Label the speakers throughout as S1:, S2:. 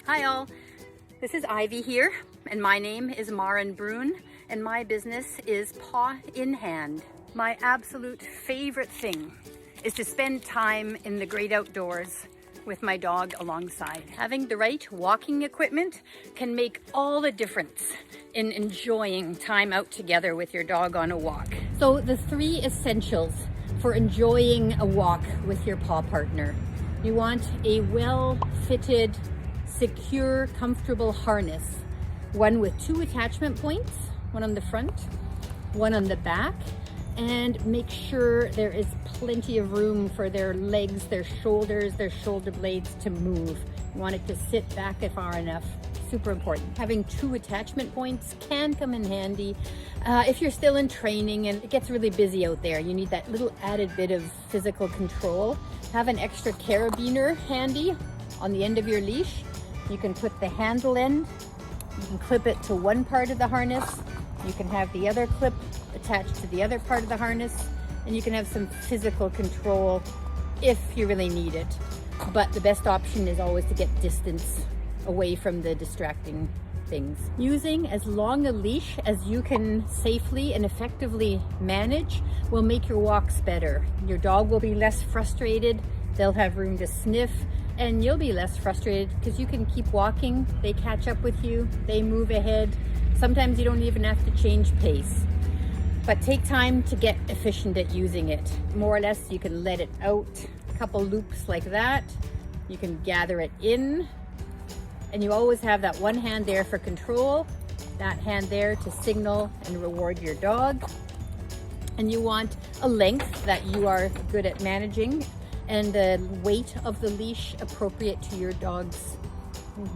S1: Hi all, this is Ivy here, and my name is Maren Brun, and my business is Paw in Hand. My absolute favorite thing is to spend time in the great outdoors with my dog alongside. Having the right walking equipment can make all the difference in enjoying time out together with your dog on a walk. So the 3 essentials for enjoying a walk with your paw partner. You want a well-fitted, secure, comfortable harness. One with 2 attachment points, one on the front, one on the back, and make sure there is plenty of room for their legs, their shoulders, their shoulder blades to move. You want it to sit back far enough. Super important. Having 2 attachment points can come in handy if you're still in training and it gets really busy out there. You need that little added bit of physical control. Have an extra carabiner handy on the end of your leash. You can put the handle end, you can clip it to one part of the harness, you can have the other clip attached to the other part of the harness, and you can have some physical control if you really need it. But the best option is always to get distance away from the distracting things. Using as long a leash as you can safely and effectively manage will make your walks better. Your dog will be less frustrated, they'll have room to sniff, and you'll be less frustrated because you can keep walking. They catch up with you, they move ahead. Sometimes you don't even have to change pace. But take time to get efficient at using it. More or less, you can let it out a couple loops like that. You can gather it in, and you always have that one hand there for control, that hand there to signal and reward your dog. And you want a length that you are good at managing, and the weight of the leash appropriate to your dog's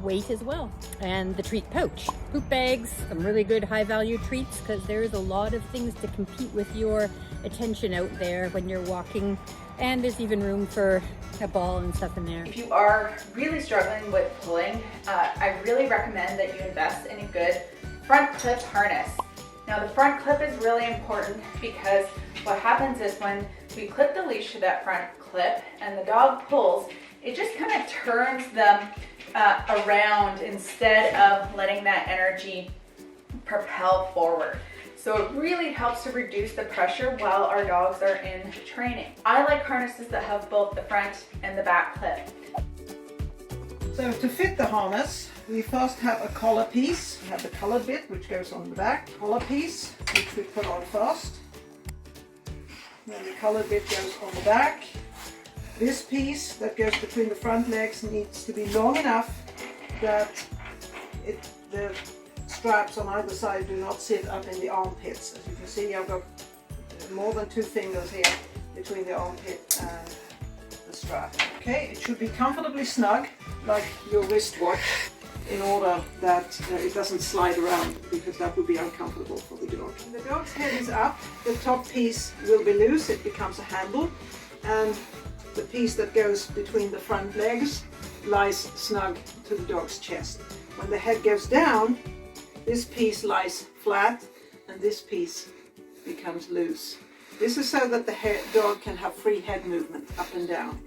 S1: weight as well. And the treat pouch, poop bags, some really good high value treats, because there's a lot of things to compete with your attention out there when you're walking, and there's even room for a ball and stuff in there.
S2: If you are really struggling with pulling, I really recommend that you invest in a good front clip harness. Now the front clip is really important because what happens is when we clip the leash to that front clip and the dog pulls, it just kind of turns them around instead of letting that energy propel forward. So it really helps to reduce the pressure while our dogs are in training. I like harnesses that have both the front and the back clip.
S3: So to fit the harness, we first have a collar piece. We have the collar bit, which goes on the back. Collar piece, which we put on first. Then the collar bit goes on the back. This piece that goes between the front legs needs to be long enough that the straps on either side do not sit up in the armpits. As you can see, I've got more than 2 fingers here between the armpit and the strap. Okay, it should be comfortably snug, like your wristwatch, in order that it doesn't slide around, because that would be uncomfortable for the dog. When the dog's head is up, the top piece will be loose, it becomes a handle, and the piece that goes between the front legs lies snug to the dog's chest. When the head goes down, this piece lies flat and this piece becomes loose. This is so that the dog can have free head movement up and down.